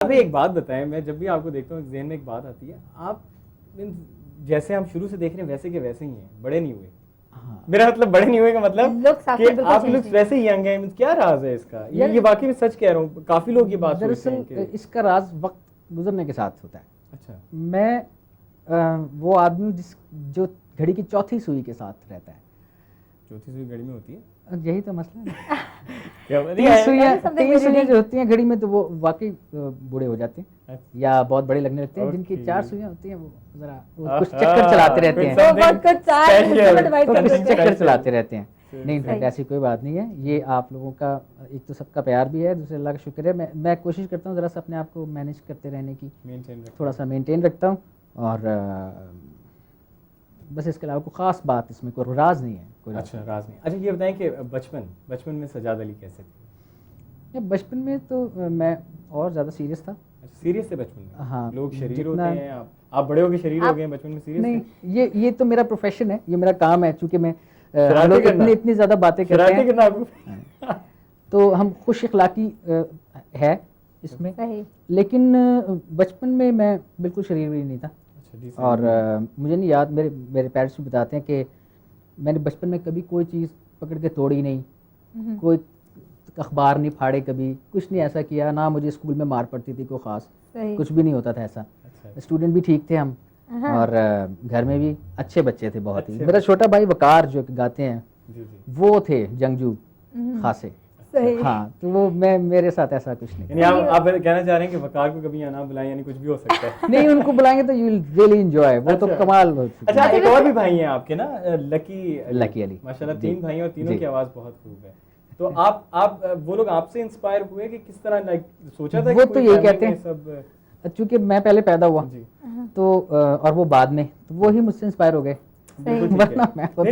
अभी एक बात बताएं, मैं जब भी आपको देखता हूँ ज़हन में एक बात आती है, आप जैसे हम शुरू से देख रहे हैं वैसे के वैसे ही हैं, बड़े नहीं हुए। हाँ। मेरा मतलब बड़े नहीं हुए का मतलब कि आप लोग change वैसे ही यंग हैं। क्या राज है इसका? ये वाकई में सच कह रहा हूँ, काफी लोग ये बात सोचते हैं दरअसल इसका राज वक्त गुजरने के साथ होता है। अच्छा, मैं वो आदमी जो घड़ी की चौथी सुई के साथ रहता है। चौथी सुई घड़ी में होती है, यही तो मसला है। क्या तीन सुइयां जो होती हैं घड़ी में, तो वो वाकई बूढ़े हो जाते हैं या बहुत बड़े लगने लगते हैं। जिनकी चार सुइयां होती हैं वो जरा कुछ चक्कर चलाते रहते हैं, कुछ चक्कर चलाते रहते हैं। नहीं, इनफैक्ट ऐसी कोई बात नहीं है। ये आप लोगों का एक तो सबका प्यार भी है, दूसरे अल्लाह का शुक्र है। मैं कोशिश करता हूँ ज़रा सा अपने आप को मैनेज करते रहने की, थोड़ा सा मेंटेन रखता हूँ। और बस इसके अलावा कोई ख़ास बात इसमें कोई राज नहीं है। कोई अच्छा, राज नहीं। अच्छा, ये बताएं कि बचपन में सजाद अली कैसे थे? बचपन में तो मैं और ज़्यादा सीरियस था। सीरियस थे बचपन में? हाँ, लोग शरीर होते हैं, आप बड़े हो के शरीर हो गए, बचपन में सीरियस नहीं थे? ये तो मेरा प्रोफेशन है, ये मेरा काम है। चूंकि मैं लोग इतनी ज़्यादा बातें करते हैं तो हम खुश इखलाकी है इसमें। लेकिन बचपन में मैं बिल्कुल शरीर भी नहीं था। और मुझे नहीं याद, मेरे पेरेंट्स भी बताते हैं कि मैंने बचपन में कभी कोई चीज़ पकड़ के तोड़ी नहीं, कोई अखबार नहीं फाड़े, कभी कुछ नहीं ऐसा किया। ना मुझे स्कूल में मार पड़ती थी कोई ख़ास, कुछ भी नहीं होता था ऐसा। स्टूडेंट भी ठीक थे हम, और घर में भी अच्छे बच्चे थे बहुत ही। मेरा छोटा भाई वकार जो गाते हैं वो थे जंगजू खासे। हाँ, तो वो मेरे साथ ऐसा कुछ नहीं। यानी आप कहना चाह रहे हैं कि वकार को कभी ना बुलाएं, यानी कुछ भी हो सकता है। नहीं, उनको बुलाएंगे तो यू विल रियली एंजॉय, वो तो कमाल। अच्छा, एक और भी भाई हैं आपके ना, लकी अली। माशाल्लाह 3 भाई और तीनों की आवाज़ बहुत खूब है। तो आप वो लोग आपसे इंस्पायर हुए कि किस तरह, लाइक सोचा था? वो तो यही कहते हैं सब, चूंकि मैं पहले पैदा हुआ तो और वो बाद में, तो वो ही मुझसे इंस्पायर हो गए। नहीं,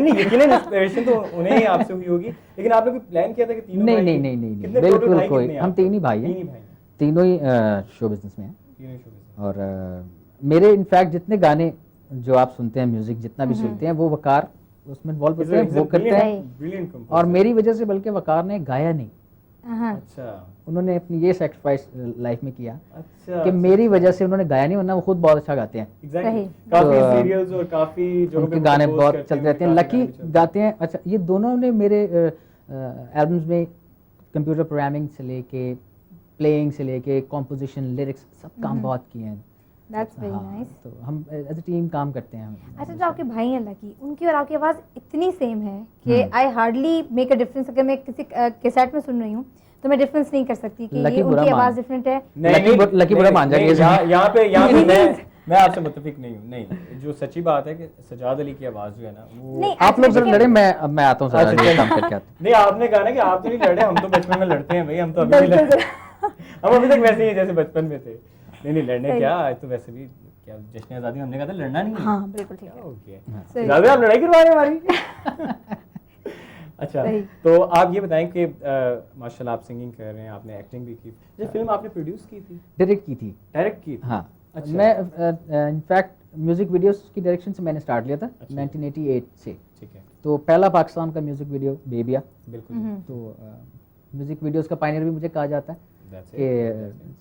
यकीनन इंस्पिरेशन तो उन्हें ही आपसे हुई होगी, लेकिन आप लोग प्लान किया था कि तीनों? नहीं, बिल्कुल कोई, हम तीन ही भाई हैं, तीनों ही शो बिजनेस में हैं। और मेरे इनफैक्ट जितने गाने जो आप सुनते हैं, म्यूजिक जितना भी सुनते हैं, वो वकार उसमें इन्वॉल्व होते हैं, वो करते हैं। और मेरी वजह से बल्कि वकार ने गाया नहीं। अच्छा, उन्होंने अपनी ये सैक्रिफाइस लाइफ में किया कि मेरी वजह से उन्होंने गाया नहीं, वरना वो खुद बहुत अच्छा गाते हैं। काफी सीरियल्स और काफी जगहों पे गाने बहुत चलते रहते हैं। लकी गाते हैं। अच्छा, ये दोनों ने मेरे एल्बम्स में कंप्यूटर प्रोग्रामिंग से लेके प्लेइंग से लेके कॉम्पोजिशन, लिरिक्स सब काम बहुत किए हैं। That's very nice. तो हम एज अ टीम काम करते हैं। अच्छा, जो आपके भाई हैं लकी, उनकी और आपकी आवाज़ इतनी सेम है कि I hardly make a difference. अगर मैं किसी कैसेट में सुन रही हूँ तो मैं डिफरेंस नहीं कर सकती कि ये उनकी आवाज़ डिफरेंट है। लकी बुरा मान जाएंगे। यहाँ पे मैं आपसे मुत्तफिक नहीं हूँ। नहीं, जो सच्ची बात है कि सजाद अली की आवाज़ जो है ना, वो आप लोग जरा लड़े, मैं आता हूँ काम करके। नहीं, आपने कहा ना कि आप तो नहीं लड़े, हम तो बचपन में लड़ते हैं भाई, हम तो अभी भी हम अभी तक वैसे ही जैसे बचपन में थे। नहीं, लड़ने क्या, आज तो वैसे भी क्या जश्न आज़ादी, हमने कहा था लड़ना नहीं है। हाँ, बिल्कुल ठीक है। ओके, ज़्यादा आप लड़ाई करवा रहे हैं हमारी। अच्छा, तो आप ये बताएं कि माशाल्लाह आप सिंगिंग कर रहे हैं, आपने एक्टिंग भी की। जो फिल्म आपने प्रोड्यूस की थी? डायरेक्ट की थी। हाँ, अच्छा। मैं इनफैक्ट म्यूजिक वीडियोस की डायरेक्शन से मैंने स्टार्ट लिया था 1988 से। ठीक है। तो पहला पाकिस्तान का म्यूजिक वीडियो बेबिया। बिल्कुल। तो म्यूजिक वीडियोस का पायनियर भी मुझे कहा जाता है कि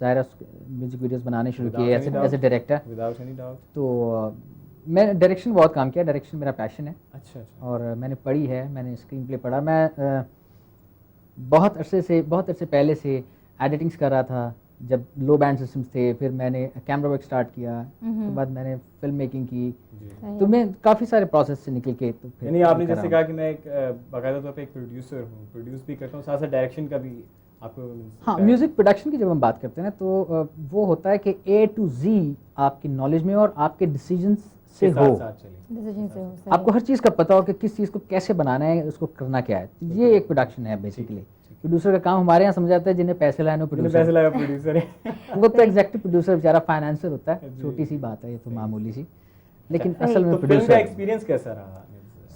ज़ाहिर म्यूजिक वीडियोस बनाने शुरू किए as a director. Without any doubt. तो मैं डायरेक्शन बहुत काम किया, डायरेक्शन मेरा पैशन है। अच्छा। और मैंने पढ़ी है, मैंने स्क्रीन प्ले पढ़ा। मैं बहुत अरसे पहले से एडिटिंग्स कर रहा था, जब लो बैंड सिस्टम्स थे। फिर मैंने कैमरा वर्क स्टार्ट किया, उसके बाद मैंने फिल्म मेकिंग की। तो मैं काफ़ी सारे प्रोसेस से निकल के, तो फिर आपने जैसे कहा कि मैं एक बाकायदा तौर पे एक प्रोड्यूसर हूँ, प्रोड्यूस भी करता हूँ, साथ साथ डायरेक्शन का भी आपको। हाँ, म्यूजिक प्रोडक्शन की जब हम बात करते हैं ना, तो वो होता है कि A to Z आपकी नॉलेज में और आपके डिसीजंस से हो। आपको हर चीज़ का पता हो कि किस चीज़ को कैसे बनाना है, उसको करना क्या है। तो ये एक प्रोडक्शन है बेसिकली। प्रोड्यूसर का काम हमारे यहाँ समझाता है जिन्हें पैसे लाए प्रोड्यूसर है। वो तो एग्जीक्टिव प्रोड्यूसर बेचारा फाइनेंसर होता है, छोटी सी बात है ये तो, मामूली सी। लेकिन असल में प्रोड्यूसर का एक्सपीरियंस कैसा रहा?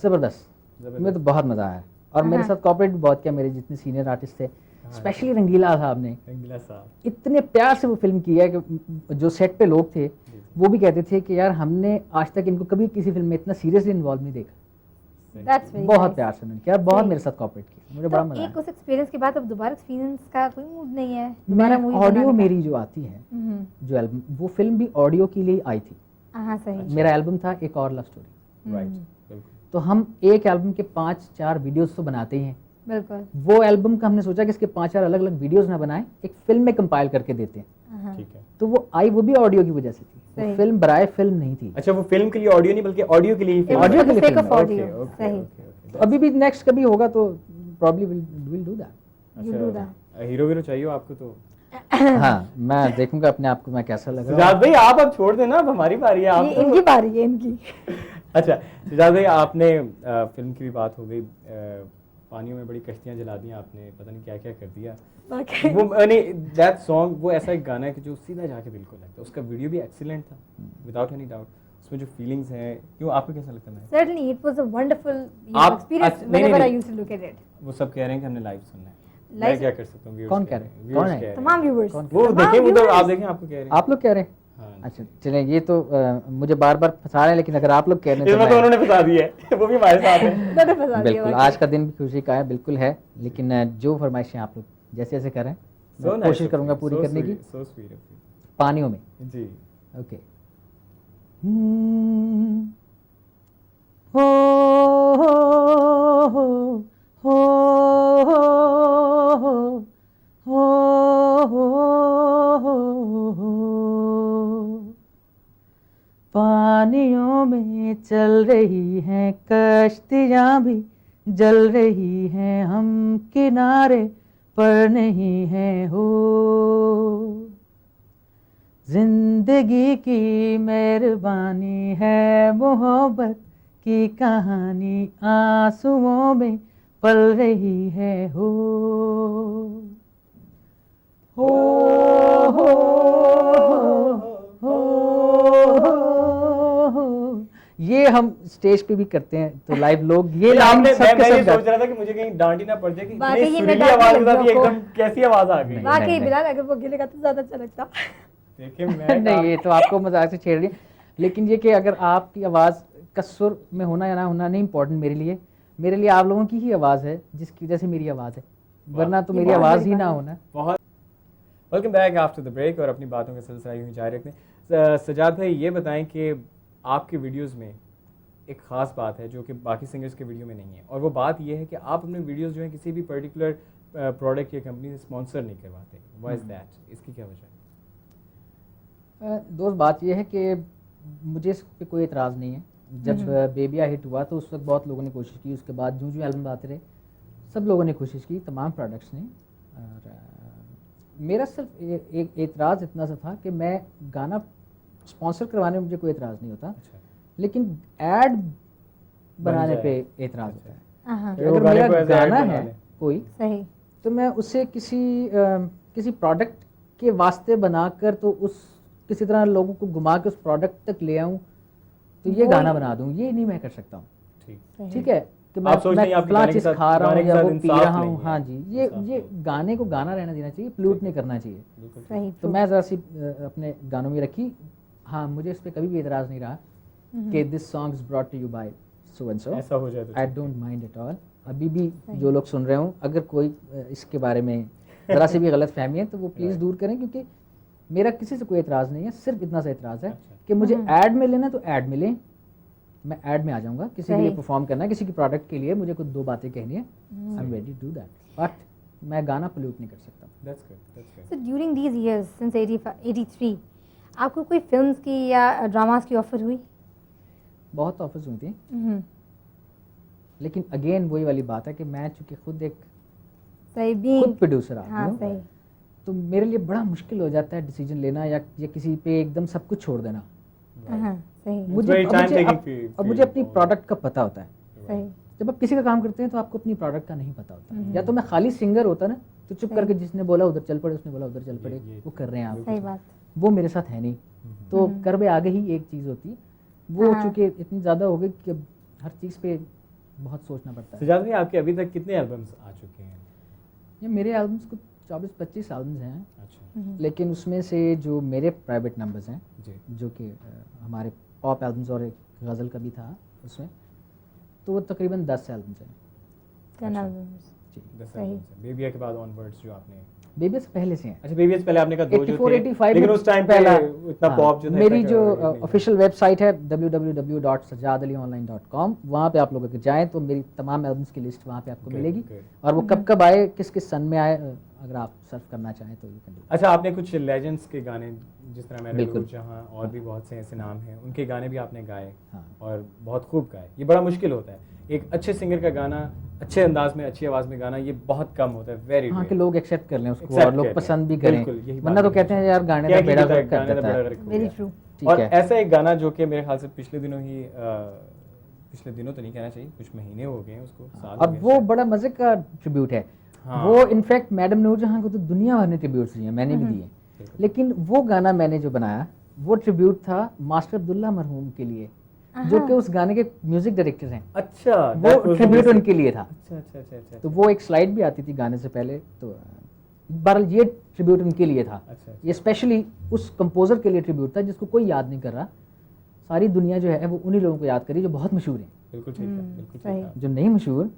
ज़बरदस्त, मुझे तो बहुत मज़ा आया। और मेरे साथ कोऑपरेट भी बहुत किया मेरे जितने सीनियर आर्टिस्ट थे, स्पेशली रंगीला साहब ने। इतने प्यार से वो फिल्म की है कि जो सेट पे लोग थे वो भी कहते थे कि यार हमने आज तक इनको कभी किसी फिल्म में इतना सीरियसली इन्वॉल्व नहीं देखा। दैट्स वेरी बहुत प्यार से उन्होंने किया, बहुत मेरे साथ कोऑपरेट किया, मुझे बड़ा मजा एक आया। उस एक्सपीरियंस के बाद अब दोबारा एक्सपीरियंस का कोई मूड नहीं है मैं दोबारा मूवी ऑडियो मेरी जो आती है, हम्म, जो एल्बम, वो फिल्म भी ऑडियो के लिए आई थी। हाँ सही मेरा एल्बम था एक और लव स्टोरी, राइट, बिल्कुल। तो हम एक एल्बम के 5-4 वीडियोस तो बनाते ही हैं। बिल्कुल वो एल्बम का हमने सोचा कि इसके 5-4 अलग अलग वीडियोस ना बनाएं, एक फिल्म में कंपाइल करके देते हैं। हाँ, ठीक है। तो वो आई, वो भी ऑडियो की वजह से थी, वो सही। फिल्म बराए फिल्म नहीं थी। अच्छा, वो फिल्म के लिए ऑडियो नहीं बल्कि ऑडियो के लिए ही film Audio है। के लिए sake film of है। audio, Okay, okay, सही okay, okay. तो अभी भी नेक्स्ट कभी होगा तो probably will do that. You do अच्छा, हीरो वीरो चाहिए हो आपको तो। हाँ, मैं देखूंगा अपने आप को मैं कैसा लग रहा सुजात भाई आप अब छोड़ देना, अब हमारी बारी है। आप ये तो इनकी बारी है इनकी अच्छा सुजात भाई, आपने फिल्म की भी बात हो गई, पानियों में बड़ी कश्तियां जला दी आपने, पता नहीं क्या क्या कर दिया। बाकी वो नहीं, दैट सॉन्ग वो ऐसा एक गाना है कि जो सीधा जाके दिल को लगता है। उसका वीडियो भी एक्सीलेंट था, विदाउट एनी डाउट। उसमें जो फीलिंग्स हैं, क्यों आपको कैसा लगता है? certainly it was a wonderful आप- experience अच्छा, नहीं, whenever नहीं, I used to look at it. वो सब कह रहे हैं कि हमने लाइव सुनना है, मैं Live- क्या कर सकता हूँ? viewers कौन कह कह रहे रहे हैं, हैं? viewers कौन है? कह रहे हैं। तमाम viewers वो तमाम देखें, वो तो viewers। आप देखें, आपको कह रहे हैं। आप लोग कह रहे हैं? हाँ। अच्छा चलें, ये तो मुझे बार बार फंसा रहे हैं, लेकिन अगर आप लोग कह रहे हैं इसमें तो तो उन्होंने बता दिया है वो भी हमारे साथ है। उन्होंने फंसा दिया बिल्कुल, बाकी। आज का दिन भी खुशी का है, बिल्कुल है। लेकिन जो फरमाइशें आप लोग जैसे जैसे करें, So मैं nice कोशिश of करूंगा you, पूरी so करने की। sweet, so sweet of you. पानियों में, जी। ओके। हो हो हो हो, पानियों में चल रही हैं कश्तियाँ भी, जल रही हैं, हम किनारे पर नहीं हैं हो। जिंदगी की मेहरबानी है मोहब्बत की कहानी, आंसुओं में पल रही है हो हो हो हो, हो। ये हम स्टेज पे भी करते हैं, तो लाइव लोग ये लाइन आपने सब के मैं ये सब सोच गाते रहा था कि मुझे कहीं डांट ही ना पड़ जाए कि वाकई इतनी ये मैं सुरीली डांटने आवाज लगी बता दी, आपको। एकदम कैसी आवाज आ गई। नहीं, वाकई नहीं। बिलाल अगर वो गिरेगा तो ज्यादा अच्छा लगता। देखिए मैं नहीं, ये तो आपको मजाक से छेड़ रही है, लेकिन ये कि अगर आपकी आवाज़ का सुर में होना या ना होना नहीं इम्पोर्टेंट मेरे लिए आप लोगों की ही आवाज़ है जिसकी वजह से मेरी आवाज़ है, वरना तो ये मेरी बहुत आवाज़ बड़ी ही बात ना है। होना। बहुत welcome back after the break, और अपनी बातों का सिलसिला यूं ही जारी रखते। सजाद भाई ये बताएं कि आपके वीडियोस में एक ख़ास बात है जो कि बाकी सिंगर्स के वीडियो में नहीं है, और वो बात ये है कि आप अपने वीडियोस जो है किसी भी पर्टिकुलर प्रोडक्ट या कंपनी से स्पॉन्सर नहीं करवाते। Why is that? इसकी क्या वजह है? दोस्त बात ये है कि मुझे इस पे कोई एतराज़ नहीं है। जब बेबिया हिट हुआ तो उस वक्त बहुत लोगों ने कोशिश की, उसके बाद जो एल्बम आते रहे सब लोगों ने कोशिश की, तमाम प्रोडक्ट्स ने। और मेरा सिर्फ एक एतराज़ इतना सा था कि मैं गाना स्पॉन्सर करवाने में मुझे कोई एतराज़ नहीं होता, अच्छा, लेकिन ऐड बनाने जाए। पे एतराज़ होता है। हाँ कि अगर वो गाने मेरा को as a गाना ad बना है लें। कोई, सही तो मैं उसे किसी प्रोडक्ट के वास्ते बनाकर तो उस किसी तरह लोगों को घुमा के उस प्रोडक्ट तक ले आऊं तो ये वो गाना ही- बना दूं, ये नहीं मैं कर सकता हूँ। ठीक। सही। ठीक है कि आप सोचते हैं मैं आपके फलां गाने के चीज़ साथ- खा रहा गाने हूँ के या साथ वो पी इंसाफ रहा नहीं हूँ। है। हाँ जी, इंसाफ ये नहीं। गाने को गाना रहना देना चाहिए, प्लूट नहीं करना चाहिए। बिल्कुल ठीक। सही तो मैं ज़रा सी अपने गानों में रखी। हाँ, मुझे इस पर कभी भी एतराज़ नहीं रहा कि this song is brought to you by so and so, ऐसा हो जाए तो आई ठीक। Don't mind at all. अभी भी जो लोग सुन रहे हो, अगर कोई इसके बारे में ज़रा से भी गलत फहमी है तो वो प्लीज़ दूर करें, क्योंकि मेरा किसी से कोई एतराज़ नहीं है। सिर्फ इतना सा एतराज़ है अच्छा। कि मुझे ऐड में लेना तो ऐड मिले, मैं ऐड में आ जाऊंगा। किसी के लिए सही। परफॉर्म करना है, किसी की प्रोडक्ट के लिए मुझे कुछ दो बातें कहनी है, I am ready to do that, but मैं गाना पोल्यूट नहीं कर सकता। That's good, that's good. So during these years since 83 आपको कोई फिल्म्स की या ड्रामास की ऑफर हुई? बहुत ऑफर्स हुई थी, लेकिन अगेन वही वाली बात है कि मैं चूंकि खुद एक सही खुद बीइंग प्रोड्यूसर हाँ आदमी हूँ, सही तो मेरे लिए बड़ा मुश्किल हो जाता है डिसीजन लेना या किसी पे एकदम सब कुछ छोड़ देना। हाँ सही very time taking for अब मुझे you. अपनी प्रोडक्ट का पता होता है। सही जब आप किसी का काम करते हैं तो आपको अपनी प्रोडक्ट का नहीं पता होता। या तो मैं खाली सिंगर होता ना तो चुप करके जिसने बोला उधर चल पड़े, उसने बोला उधर चल पड़े, वो कर रहे हैं आप। सही बात वो मेरे साथ है नहीं, तो कर में आगे ही एक चीज़ होती, वो हाँ। चूंकि इतनी ज़्यादा हो गई कि अब हर चीज़ पे बहुत सोचना पड़ता है। सुजात भाई आपके अभी तक कितने एल्बम्स आ चुके हैं? ये मेरे एल्बम्स को 24-25 एल्बम्स हैं, अच्छा लेकिन उसमें से जो मेरे प्राइवेट नंबर्स हैं, जी। जो कि हमारे पॉप एल्बम्स और एक गज़ल का भी था उसमें, तो वो तकरीबन 10 एल्बम्स हैं। 10 एल्बम्स। जी, 10 albums। बेबिया के बाद ऑनवर्ड्स जो आपने, बेबी से पहले से हैं। अच्छा बेबिया से पहले आपने कहा 2 जो 84, थे, 85 लेकिन में उस टाइम पे पहला, इतना हाँ, पॉप जो था, मेरी इतना जो नहीं था। ऑफिशियल वेबसाइट है www.sajadalionline.com, वहाँ पे आप लोग अगर जाएं तो मेरी तमाम एल्बम्स की लिस्ट वहाँ पे आपको Good, मिलेगी। good। और वो कब कब आए, किस किस सन में आए, अगर आप सर्च करना चाहें तो यू कैन डू। अच्छा, आपने कुछ लेजेंड्स के गाने, जिस तरह मेरे बिल्कुल। जहाँ और भी बहुत से ऐसे नाम हैं, उनके गाने भी आपने गाए हाँ। और बहुत खूब गाए। ये बड़ा मुश्किल होता है, एक अच्छे सिंगर का गाना अच्छे अंदाज में, अच्छी आवाज़ में गाना, ये बहुत कम होता है, वेरी हाँ, कि लोग एक्सेप्ट कर लें उसको Accept और लोग कर लें। पसंद भी करें, बिल्कुल, यही वरना बात तो है। कहते हैं यार गाने क्या का बेड़ा कीजिए, गर्क कर गाने का देता बेड़ा है। गर्क हो वेरी गया। ट्रू। ठीक और है। ऐसा एक गाना जो कि मेरे ख्याल से पिछले दिनों ही पिछले दिनों तो नहीं कहना चाहिए, कुछ महीने हो गए हैं उसको, साल हो और गए वो शायद। बड़ा मजे का ट्रिब्यूट है। हाँ। वो इनफैक्ट मैडम नूरजहां को तो दुनिया भर ने ट्रिब्यूट्स दिए, मैंने भी दिए, बिल्कुल। लेकिन वो गाना मैंने जो बनाया वो ट्रिब्यूट था मास्टर अब्दुल्ला मरहूम के लिए, जो कि उस गाने के म्यूजिक डायरेक्टर हैं। अच्छा, वो that was the tribute music। उनके लिए था। अच्छा अच्छा अच्छा अच्छा तो वो एक स्लाइड भी आती थी गाने से पहले, तो बहरहाल ये ट्रिब्यूट उनके लिए था। अच्छा, ये स्पेशली उस कंपोजर के लिए ट्रिब्यूट था जिसको कोई याद नहीं कर रहा। सारी दुनिया जो है वो उन्हीं लोगों को याद करी जो बहुत मशहूर हैं। बिल्कुल ठीक है, बिल्कुल सही। ठीक है। जो नहीं मशहूर,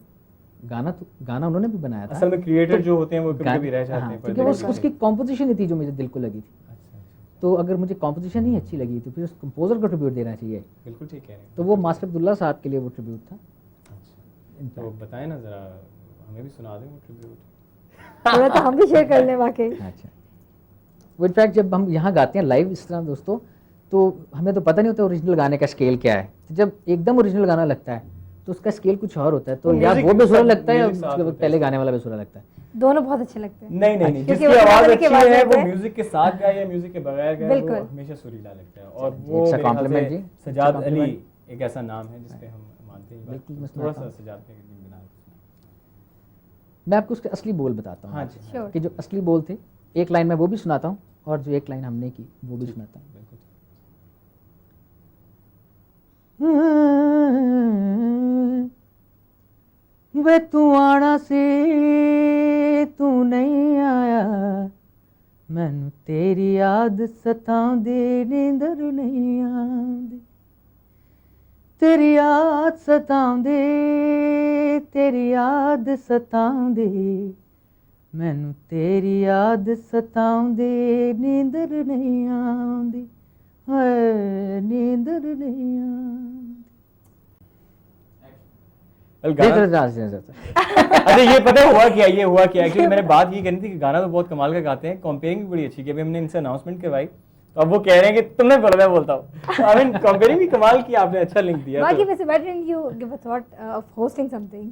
गाना उन्होंने भी बनाया था। असल में क्रिएटर जो होते हैं वो कभी कभी रह जाते हाँ, हैं क्योंकि पर्दे वो के पीछे। उसकी कॉम्पोजिशन ही थी जो मुझे दिल को लगी थी। अच्छा अच्छा, तो अगर मुझे कॉम्पोजिशन ही अच्छी लगी तो फिर उस कंपोजर को ट्रिब्यूट देना चाहिए। बिल्कुल ठीक कह रहे हैं। तो वो मास्टर अब्दुल्ला साहब के लिए वो ट्रिब्यूट था। अच्छा, तो बताएं ना जरा, हमें भी सुना दें वो ट्रिब्यूट। थोड़ा तो हम भी शेयर कर लें वाकई। अच्छा, वो इनफैक्ट जब हम यहाँ गाते हैं लाइव इस तरह दोस्तों, तो हमें तो पता नहीं होता ओरिजिनल गाने का स्केल क्या है। तो जब एकदम ओरिजिनल गाना लगता है तो उसका स्केल कुछ और होता है। तो या music वो बेसुरा साथ- लगता है या music साथ उसके होता है पहले इसका। गाने वाला बेसुरा लगता है। दोनों बहुत अच्छे लगते हैं। नहीं नहीं नहीं, क्योंकि जिसकी वो आवाज गाने की अच्छी आवाज है वो है। म्यूजिक के साथ गाए या म्यूजिक के बगैर गाए, वो बिल्कुल। हमेशा सुरीला लगता है। और जी, वो अच्छा मेरे ख्याल compliment से जी, सजाद अच्छा अली compliment। एक ऐसा नाम है जिसपे हम मानते हैं। बिल्कुल, मैं थोड़ा सुनाता सा हूँ। सजाद पे गुनगुना के मैं आपको उसके असली बोल बताता हूँ। हाँ जी, Sure। कि जो असली बोल थे, एक लाइन मैं वो भी सुनाता हूँ और जो एक लाइन हमने की वो भी सुनाता हूँ। बिल्कुल। वे तू आना से तू नहीं आया, मैनू तेरी याद सतांदी नींदर नहीं आंदी, तेरी याद सतांदी, तेरी याद सतांदी, मैनू तेरी याद सतांदी नींदर नहीं आंदी, हाय नींदर नहीं आंदी। Well, गाना- अच्छा, ये पता है हुआ क्या, ये हुआ क्या एक्चुअली मैंने बात ये करनी थी कि गाना तो बहुत कमाल का गाते हैं, कंपेयरिंग भी बड़ी अच्छी की। अभी हमने इनसे अनाउंसमेंट करवाई तो अब वो कह रहे हैं कि तुमने बोला, मैं बोलता हूँ। आई मीन कंपेयरिंग भी कमाल की, आपने अच्छा लिंक दिया। बाकी तो वैसे why didn't you give a thought of hosting something?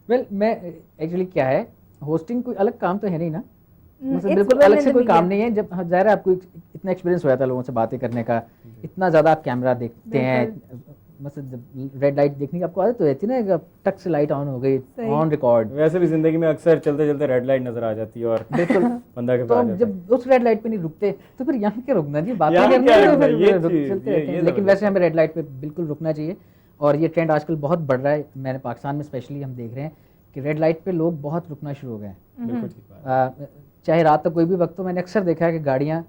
Well मैं एक्चुअली क्या है, होस्टिंग कोई अलग काम तो है नहीं ना, मतलब it's बिल्कुल well अलग in से the कोई काम media। नहीं है। जब हाँ, जाहिर है आपको इतना एक्सपीरियंस हुआ था लोगों से बातें करने का, इतना ज़्यादा आप कैमरा देखते हैं, मतलब जब रेड लाइट देखने की आपको आदत हो जाती है ना, टक से लाइट ऑन हो गई, सही। On record. वैसे भी जिंदगी में अक्सर चलते चलते रेड लाइट नजर आ जाती है और बिल्कुल। बंदा के तो पास हम जब उस रेड लाइट पे नहीं रुकते तो फिर यहाँ क्या रुकना जी, बातें यहाँ करनी क्या है, रुकना, फिर ये रुक- चीज़, चलते ये- रहते हैं। ये लेकिन जबरदस्त वैसे हमें रेड लाइट पे बिल्कुल रुकना चाहिए। और ये ट्रेंड आजकल बहुत बढ़ रहा है, मैंने पाकिस्तान में स्पेशली हम देख रहे हैं कि रेड लाइट पे लोग बहुत रुकना शुरू हो गए हैं। बिल्कुल ठीक बात। चाहे रात तक कोई भी वक्त हो, मैंने अक्सर देखा है कि गाड़ियाँ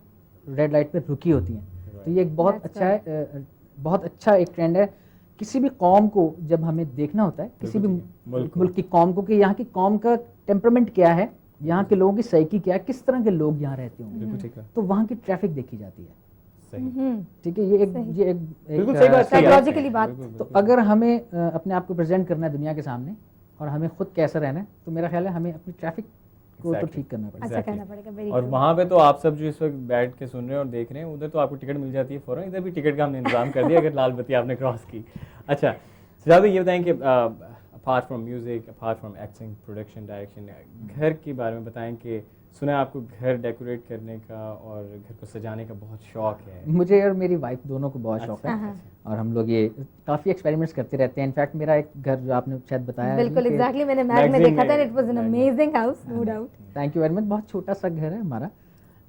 रेड लाइट पे रुकी होती हैं। तो ये एक बहुत That's अच्छा है, बहुत अच्छा एक ट्रेंड है। किसी भी कौम को जब हमें देखना होता है, किसी भी बिल्कुल ठीक है, मुल्क की कौम को, कि यहाँ की कौम का टेम्परामेंट क्या है, यहाँ के लोगों की साइकी क्या है, किस तरह के लोग यहाँ रहते होंगे, बिल्कुल ठीक है, तो वहाँ की ट्रैफिक देखी जाती है। सही, ठीक है, ये एक बिल्कुल सही बात कही आपने। Psychologically बात। बिल्कुल, तो बिल्कुल। अगर हमें अपने आप को प्रेजेंट करना है दुनिया के सामने और हमें खुद कैसा रहना है, तो मेरा ख्याल है हमें अपनी ट्रैफिक को तो Exactly। ठीक करना पड़ेगा। अच्छा Exactly। करना पड़ेगा, वेरी और वहाँ पे तो आप सब जो इस वक्त बैठ के सुन रहे हैं और देख रहे हैं, उधर तो आपको टिकट मिल जाती है फौरन। इधर भी टिकट का हमने इंतजाम कर दिया अगर लाल बत्ती आपने क्रॉस की। अच्छा सजाद भाई, ये बताएं कि apart from music, apart from acting, production, direction, घर के बारे में बताएं कि सुना है आपको घर डेकोरेट करने का और घर को सजाने का बहुत शौक है। मुझे और मेरी वाइफ दोनों को बहुत शौक है, हाँ। और हम लोग ये काफ़ी एक्सपेरिमेंट्स करते रहते हैं। इनफैक्ट मेरा एक घर जो आपने शायद बताया बिल्कुल एग्जैक्टली, मैंने मैग में magazine देखा था, में- it was an magazine। Amazing house, no doubt. Thank you very much. बहुत छोटा सा घर है हमारा,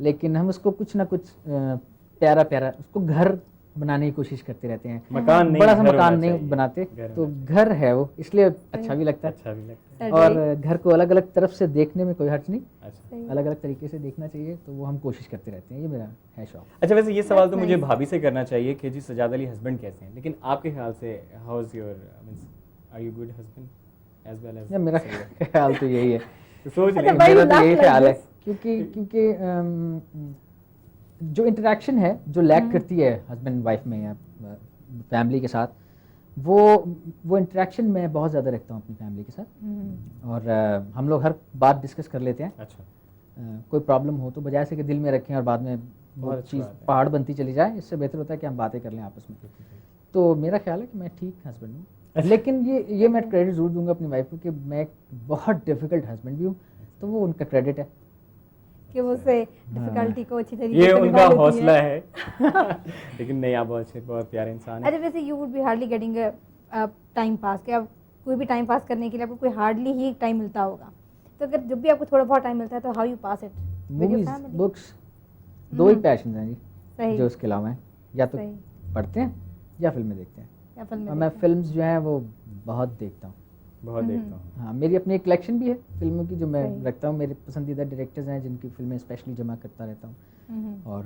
लेकिन हम उसको कुछ ना कुछ प्यारा प्यारा उसको घर बनाने की कोशिश करते रहते हैं। मकान नहीं, बड़ा सा घर मकान होना नहीं चाहिए। बनाते, घर तो होना घर है वो, इसलिए अच्छा भी लगता है। अच्छा भी लगता और घर को अलग अलग तरफ से देखने में कोई हर्ज नहीं, है। अच्छा सही। अलग अलग तरीके से देखना चाहिए, तो वो हम कोशिश करते रहते हैं। ये मेरा है शौक। अच्छा, वैसे ये सवाल तो That's मुझे nice। भाभी से करना चाहिए कि जी सजाद अली हस्बैंड कैसे हैं, लेकिन आपके ख्याल से how is your are you good husband as well as? मेरा ख्याल तो यही है, सोच अच्छा, लें। भाई, मेरा तो यही laugh ख्याल है, like क्योंकि जो इंटरेक्शन है जो लैक करती है हस्बैंड वाइफ में या फैमिली के साथ, वो इंटरेक्शन मैं बहुत ज़्यादा रखता हूँ अपनी फैमिली के साथ। और हम लोग हर बात डिस्कस कर लेते हैं। अच्छा, कोई प्रॉब्लम हो तो बजाय से कि दिल में रखें और बाद में वो बहुत अच्छी चीज़ बात है। पहाड़ बनती चली जाए, इससे बेहतर होता है कि हम बातें कर लें आपस में। तो मेरा ख्याल है कि मैं ठीक हस्बैंड हूँ। लेकिन ये मैं क्रेडिट ज़रूर दूंगा अपनी वाइफ को कि मैं एक बहुत डिफ़िकल्ट हस्बैंड भी हूँ, तो वो उनका क्रेडिट है कि वो उसे डिफिकल्टी को अच्छी तरीके ये से उनका निभा लेती हौसला है। लेकिन नहीं, आप बहुत अच्छे, बहुत प्यारे इंसान हैं। अच्छा, वैसे you would be hardly getting time pass, कि आप कोई भी टाइम पास करने के लिए आपको कोई हार्डली ही टाइम मिलता होगा, तो अगर जब भी आपको थोड़ा बहुत टाइम मिलता है तो how you pass it? Movies, books, दो ही पैशन हैं जी सही, जो इसके अलावा हैं, या तो सही, पढ़ते हैं या फिल्में देखते हैं। या फिल्में और मैं देखते हैं। फिल्म्स जो हैं वो बहुत देखता हूँ। बहुत देखता हूँ। हाँ, मेरी अपनी एक कलेक्शन भी है फिल्मों की जो मैं सही। रखता हूँ। मेरे पसंदीदा डायरेक्टर्स हैं जिनकी फिल्में स्पेशली जमा करता रहता हूँ। और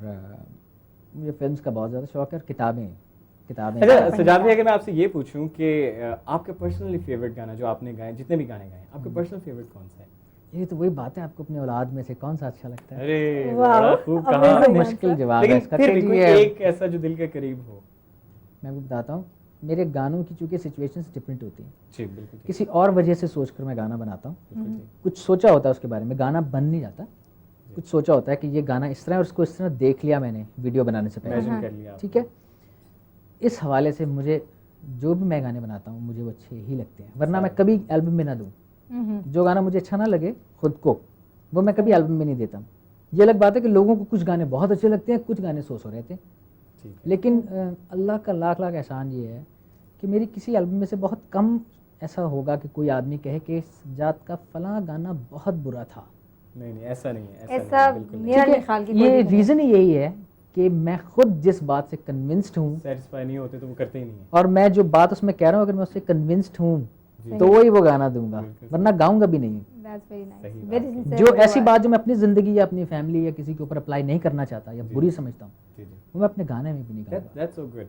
मुझे फिल्म्स का बहुत ज़्यादा शौक है, और किताबें अच्छा सजाद भाई, अगर मैं आपसे ये पूछूं कि आपका पर्सनली फेवरेट गाना जो आपने गाए, जितने भी गाने गाए, आपका पर्सनल फेवरेट कौन सा है? ये तो वही बात है, आपको अपनी औलाद में से कौन सा अच्छा लगता है? अरे वाह, बड़ा खूब amazing कहा। answer। मुश्किल जवाब है लेकिन इसका। फिर भी कि कोई ये- एक ऐसा जो दिल के करीब हो। मैं आपको बताता हूँ, मेरे गानों की चूंकि सिचुएशंस डिफरेंट होती हैं, जी बिल्कुल ठीक, किसी और वजह से सोचकर मैं गाना बनाता हूँ। बिल्कुल ठीक। कुछ सोचा होता है उसके बारे में, गाना बन नहीं जाता। कुछ सोचा होता है कि ये गाना इस तरह है और उसको इस तरह देख लिया मैंने वीडियो बनाने से पहले, इमेजिन कर लिया आपने। ठीक है। इस हवाले से मुझे जो भी मैं गाने बनाता हूँ मुझे वो अच्छे ही लगते हैं, वरना मैं कभी एल्बम में ना दूँ। जो गाना मुझे अच्छा ना लगे खुद को, वो मैं कभी एल्बम में नहीं देता। ये अलग बात है कि लोगों को कुछ गाने बहुत अच्छे लगते हैं, कुछ गाने सो रहते हैं। ठीक है। लेकिन अल्लाह का लाख लाख एहसान ये है कि मेरी किसी एल्बम में से बहुत कम ऐसा होगा कि कोई आदमी कहे कि सज्जाद का फलां गाना बहुत बुरा था। नहीं ऐसा नहीं है, ऐसा नहीं, बिल्कुल नहीं। मेरा ठीक नहीं ख्याल है, कि कोई ये भी करे। रीज़न यही है कि मैं खुद जिस बात से कन्विंस्ड हूँ, सेटिस्फाई नहीं होते तो वो करते ही नहीं है। और मैं जो बात उसमें कह रहा हूँ अगर मैं उससे कन्विंस्ड हूँ जी। तो वही वो गाना दूंगा, बिल्कुल। वरना गाऊंगा भी नहीं। That's very nice. सही Very बात है। sincere जो है ऐसी वो बात जो मैं अपनी ज़िंदगी या अपनी फैमिली या किसी के ऊपर अप्लाई नहीं करना चाहता या जी। बुरी समझता हूँ, जी जी, वो मैं अपने गाने में भी नहीं गाऊंगा। that's so good।